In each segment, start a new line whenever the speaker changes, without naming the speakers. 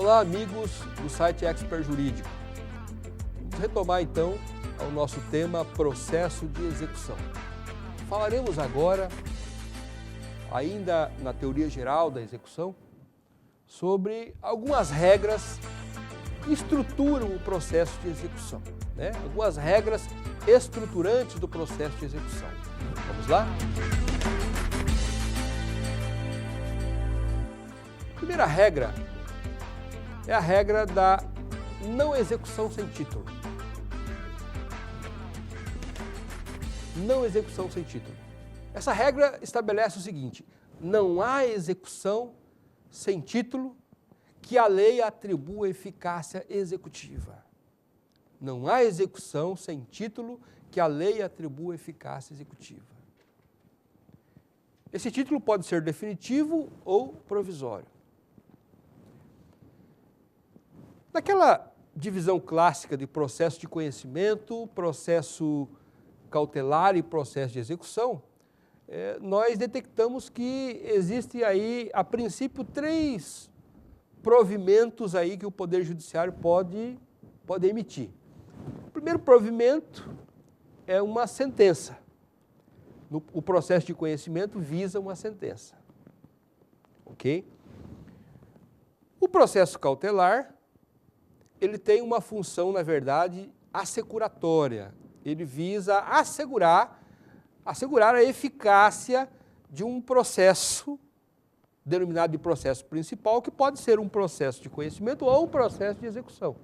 Olá, amigos do site Expert Jurídico. Vamos retomar então o nosso tema processo de execução. Falaremos agora, ainda na teoria geral da execução, sobre algumas regras que estruturam o processo de execução, né? Algumas regras estruturantes do processo de execução. Vamos lá? A primeira regra é a regra da não execução sem título. Não execução sem título. Essa regra estabelece o seguinte: não há execução sem título que a lei atribua eficácia executiva. Não há execução sem título que a lei atribua eficácia executiva. Esse título pode ser definitivo ou provisório. Naquela divisão clássica de processo de conhecimento, processo cautelar e processo de execução, nós detectamos que existem aí, a princípio, três provimentos aí que o Poder Judiciário pode emitir. O primeiro provimento é uma sentença. O processo de conhecimento visa uma sentença. Ok? O processo cautelar, ele tem uma função, na verdade, assecuratória. Ele visa assegurar a eficácia de um processo, denominado de processo principal, que pode ser um processo de conhecimento ou um processo de execução.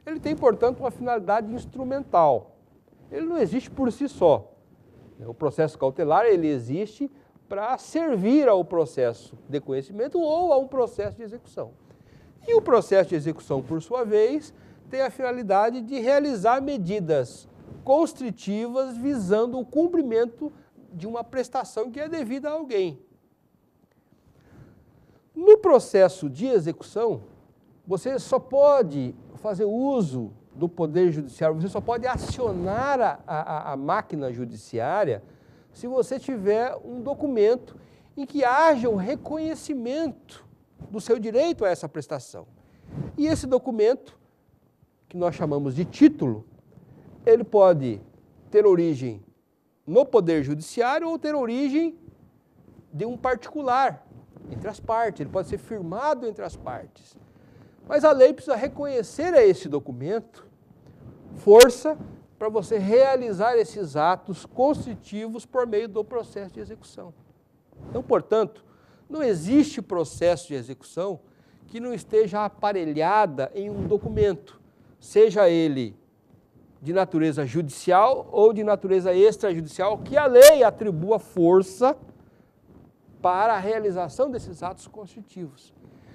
Ele tem, portanto, uma finalidade instrumental. Ele não existe por si só. O processo cautelar, ele existe para servir ao processo de conhecimento ou a um processo de execução. E o processo de execução, por sua vez, tem a finalidade de realizar medidas constritivas visando o cumprimento de uma prestação que é devida a alguém. No processo de execução, você só pode fazer uso do Poder Judiciário, você só pode acionar a máquina judiciária se você tiver um documento em que haja o reconhecimento do seu direito a essa prestação. E esse documento, que nós chamamos de título, ele pode ter origem no Poder Judiciário ou ter origem de um particular, entre as partes. Ele pode ser firmado entre as partes. Mas a lei precisa reconhecer a esse documento força para você realizar esses atos constritivos por meio do processo de execução. Então, portanto, não existe processo de execução que não esteja aparelhada em um documento, seja ele de natureza judicial ou de natureza extrajudicial, que a lei atribua força para a realização desses atos constitutivos.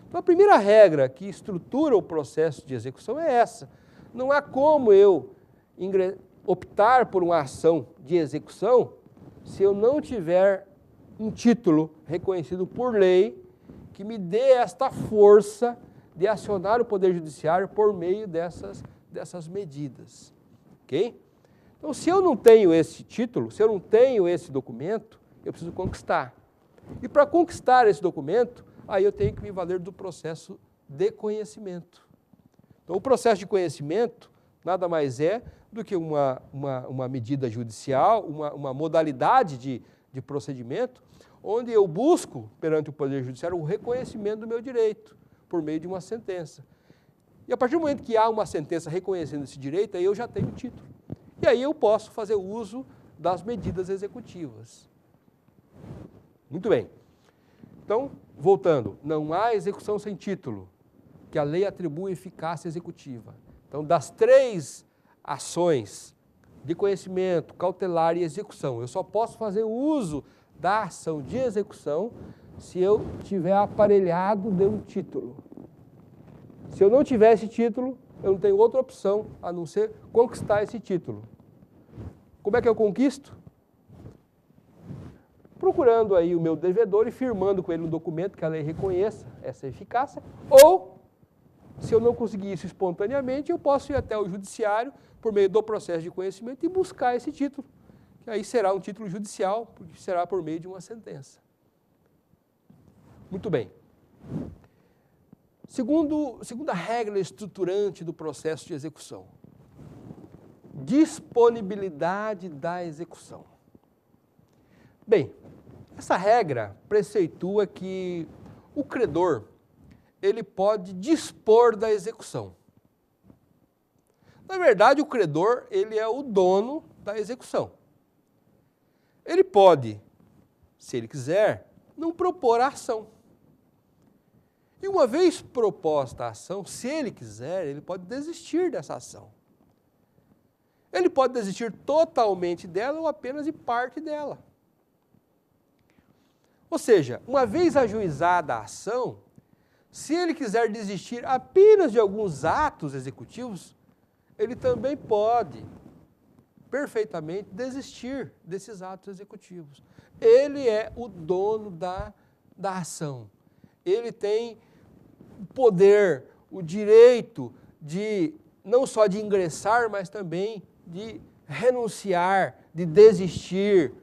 Então, a primeira regra que estrutura o processo de execução é essa. Não há como eu optar por uma ação de execução se eu não tiver um título reconhecido por lei que me dê esta força de acionar o Poder Judiciário por meio dessas medidas. Ok? Então, se eu não tenho esse título, se eu não tenho esse documento, eu preciso conquistar. E para conquistar esse documento, aí eu tenho que me valer do processo de conhecimento. Então, o processo de conhecimento nada mais é do que uma medida judicial, uma modalidade de procedimento, onde eu busco, perante o Poder Judiciário, o reconhecimento do meu direito, por meio de uma sentença. E a partir do momento que há uma sentença reconhecendo esse direito, aí eu já tenho o título. E aí eu posso fazer uso das medidas executivas. Muito bem. Então, voltando, não há execução sem título, que a lei atribui eficácia executiva. Então, das três ações de conhecimento, cautelar e execução, eu só posso fazer uso da ação de execução se eu tiver aparelhado de um título. Se eu não tiver esse título, eu não tenho outra opção a não ser conquistar esse título. Como é que eu conquisto? Procurando aí o meu devedor e firmando com ele um documento que a lei reconheça essa eficácia, ou, se eu não conseguir isso espontaneamente, eu posso ir até o judiciário por meio do processo de conhecimento e buscar esse título. Que aí será um título judicial, porque será por meio de uma sentença. Muito bem. Segunda regra estruturante do processo de execução. Disponibilidade da execução. Bem, essa regra preceitua que o credor, ele pode dispor da execução. Na verdade, o credor, ele é o dono da execução. Ele pode, se ele quiser, não propor a ação. E uma vez proposta a ação, se ele quiser, ele pode desistir dessa ação. Ele pode desistir totalmente dela ou apenas de parte dela. Ou seja, uma vez ajuizada a ação, se ele quiser desistir apenas de alguns atos executivos, ele também pode perfeitamente desistir desses atos executivos. Ele é o dono da ação. Ele tem o poder, o direito de não só de ingressar, mas também de renunciar, de desistir,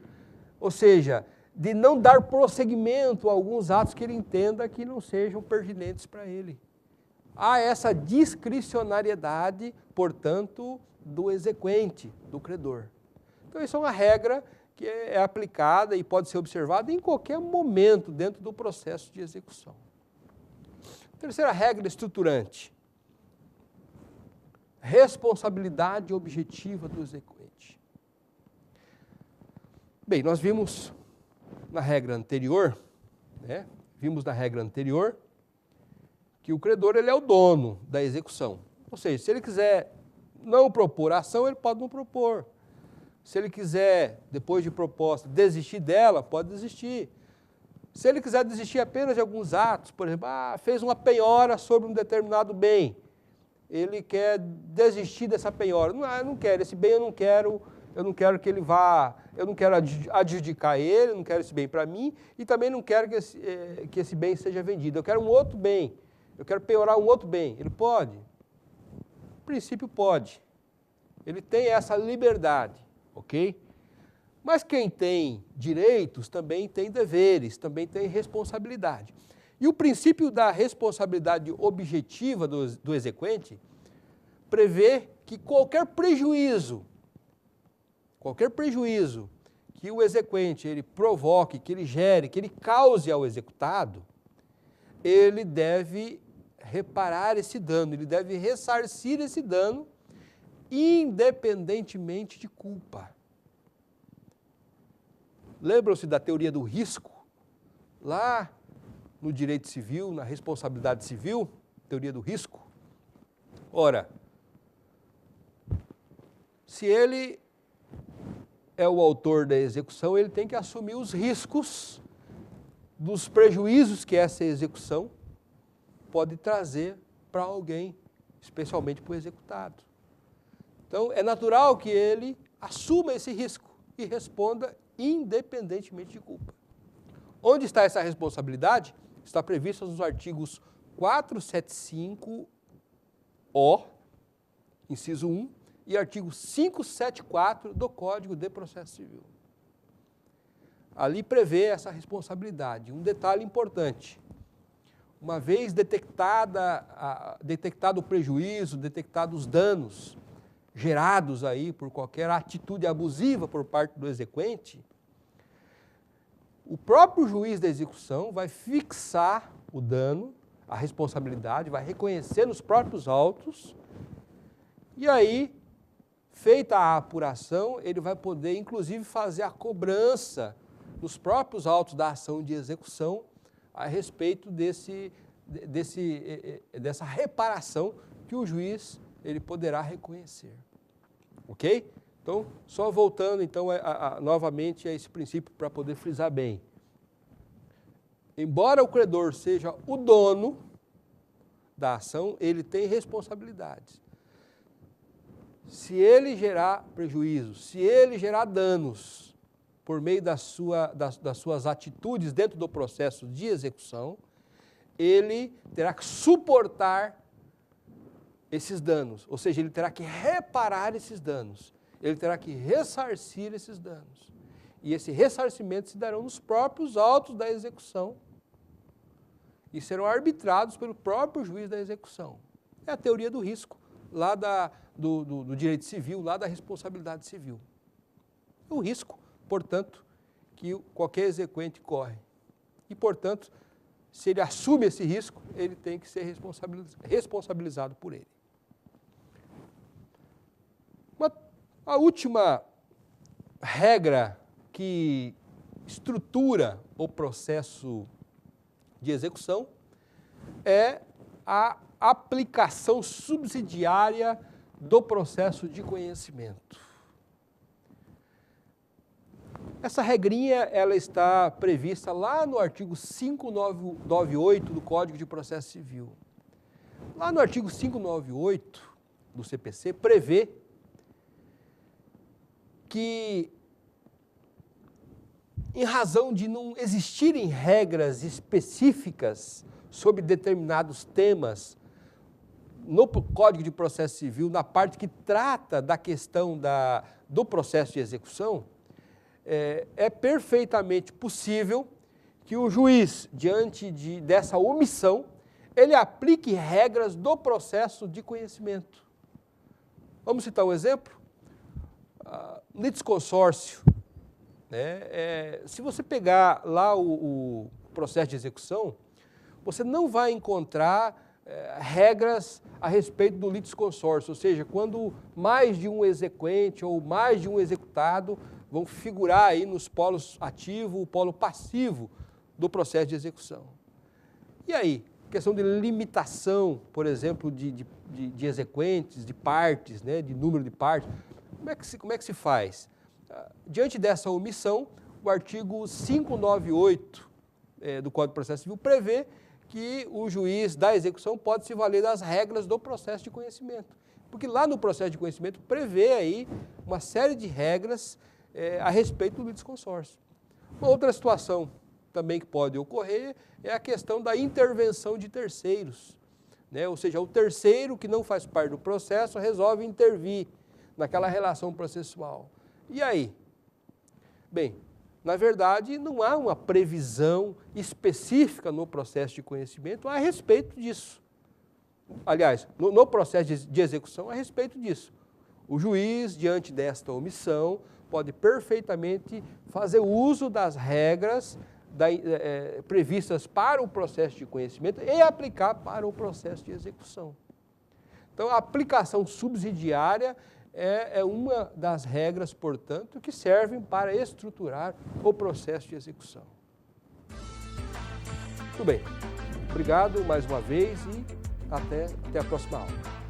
ou seja, de não dar prosseguimento a alguns atos que ele entenda que não sejam pertinentes para ele. Há essa discricionariedade, portanto, do exequente, do credor. Então, isso é uma regra que é aplicada e pode ser observada em qualquer momento dentro do processo de execução. Terceira regra estruturante. Responsabilidade objetiva do exequente. Bem, nós vimos na regra anterior, que o credor ele é o dono da execução. Ou seja, se ele quiser não propor a ação, ele pode não propor. Se ele quiser, depois de proposta, desistir dela, pode desistir. Se ele quiser desistir apenas de alguns atos, por exemplo, fez uma penhora sobre um determinado bem, ele quer desistir dessa penhora. Eu não quero, esse bem eu não quero que ele vá, eu não quero adjudicar ele, eu não quero esse bem para mim e também não quero que esse bem seja vendido. Eu quero um outro bem, eu quero penhorar um outro bem. Ele pode? No princípio pode. Ele tem essa liberdade, ok? Mas quem tem direitos também tem deveres, também tem responsabilidade. E o princípio da responsabilidade objetiva do exequente prevê que qualquer prejuízo que o exequente ele provoque, que ele gere, que ele cause ao executado, ele deve reparar esse dano, ele deve ressarcir esse dano, independentemente de culpa. Lembram-se da teoria do risco? Lá no direito civil, na responsabilidade civil, teoria do risco. Ora, se ele é o autor da execução, ele tem que assumir os riscos dos prejuízos que essa execução pode trazer para alguém, especialmente para o executado. Então, é natural que ele assuma esse risco e responda independentemente de culpa. Onde está essa responsabilidade? Está prevista nos artigos 475-O, inciso 1, e artigo 574 do Código de Processo Civil. Ali prevê essa responsabilidade. Um detalhe importante. Uma vez detectado o prejuízo, detectados os danos gerados aí por qualquer atitude abusiva por parte do exequente, o próprio juiz da execução vai fixar o dano, a responsabilidade, vai reconhecer nos próprios autos, e aí, feita a apuração, ele vai poder, inclusive, fazer a cobrança nos próprios autos da ação de execução a respeito dessa reparação que o juiz ele poderá reconhecer. Ok? Então, só voltando então novamente a esse princípio para poder frisar bem. Embora o credor seja o dono da ação, ele tem responsabilidades. Se ele gerar prejuízo, se ele gerar danos por meio das suas atitudes dentro do processo de execução, ele terá que suportar esses danos, ou seja, ele terá que reparar esses danos, ele terá que ressarcir esses danos. E esse ressarcimento se dará nos próprios autos da execução. e serão arbitrados pelo próprio juiz da execução. É a teoria do risco, lá do direito civil, lá da responsabilidade civil. O risco, portanto, que qualquer exequente corre. E, portanto, se ele assume esse risco, ele tem que ser responsabilizado por ele. A última regra que estrutura o processo de execução é a aplicação subsidiária do processo de conhecimento. Essa regrinha ela está prevista lá no artigo 598 do Código de Processo Civil. Lá no artigo 598 do CPC prevê que, em razão de não existirem regras específicas sobre determinados temas no Código de Processo Civil, na parte que trata da questão do processo de execução, é perfeitamente possível que o juiz, diante dessa omissão, ele aplique regras do processo de conhecimento. Vamos citar um exemplo? Litisconsórcio. Se você pegar lá o processo de execução, você não vai encontrar regras a respeito do litisconsórcio, ou seja, quando mais de um exequente ou mais de um executado vão figurar aí nos polos ativo e polo passivo do processo de execução. E aí, questão de limitação, por exemplo, de exequentes, de partes, de número de partes, como é que se faz? Diante dessa omissão, o artigo 598 do Código de Processo Civil prevê que o juiz da execução pode se valer das regras do processo de conhecimento. Porque lá no processo de conhecimento prevê aí uma série de regras a respeito do litisconsórcio. Uma outra situação também que pode ocorrer é a questão da intervenção de terceiros. Ou seja, o terceiro que não faz parte do processo resolve intervir naquela relação processual. E aí? Bem, na verdade, não há uma previsão específica no processo de conhecimento a respeito disso. Aliás, no processo de execução a respeito disso. O juiz, diante desta omissão, pode perfeitamente fazer uso das regras previstas para o processo de conhecimento e aplicar para o processo de execução. Então, a aplicação subsidiária é uma das regras, portanto, que servem para estruturar o processo de execução. Muito bem. Obrigado mais uma vez e até a próxima aula.